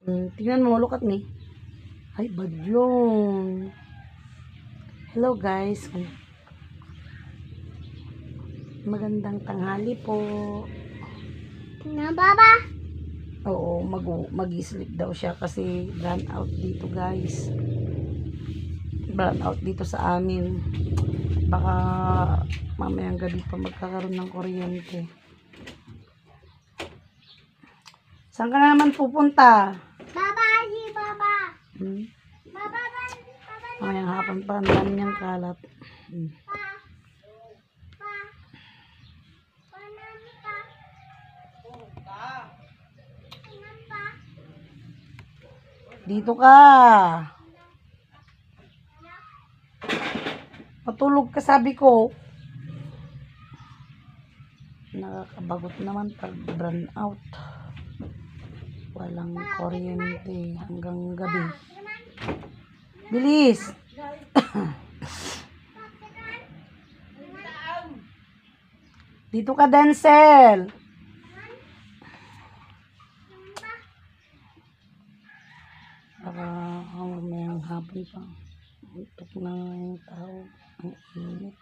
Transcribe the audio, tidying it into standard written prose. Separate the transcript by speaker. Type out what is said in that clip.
Speaker 1: Tingnan mo, look at me. Ay, badyong. Hello guys. Magandang tanghali po.
Speaker 2: Na baba?
Speaker 1: Oo, mag-sleep daw siya kasi brown out dito guys. Brown out dito sa amin. Baka mamayang gabi pa magkakaroon ng kuryente. Saan ka na naman pupunta?
Speaker 2: Baba, si baba. Baba,
Speaker 1: Mamayang hapon pa, ang dami niyang kalat. Dito ka. Patulog ka, sabi ko. Nakakabagot naman pag brown out. Walang kuryente hanggang gabi. Bilis! Dito ka, Denzel! Para mamayang hapon pa. Utok na yung tao. Ang init.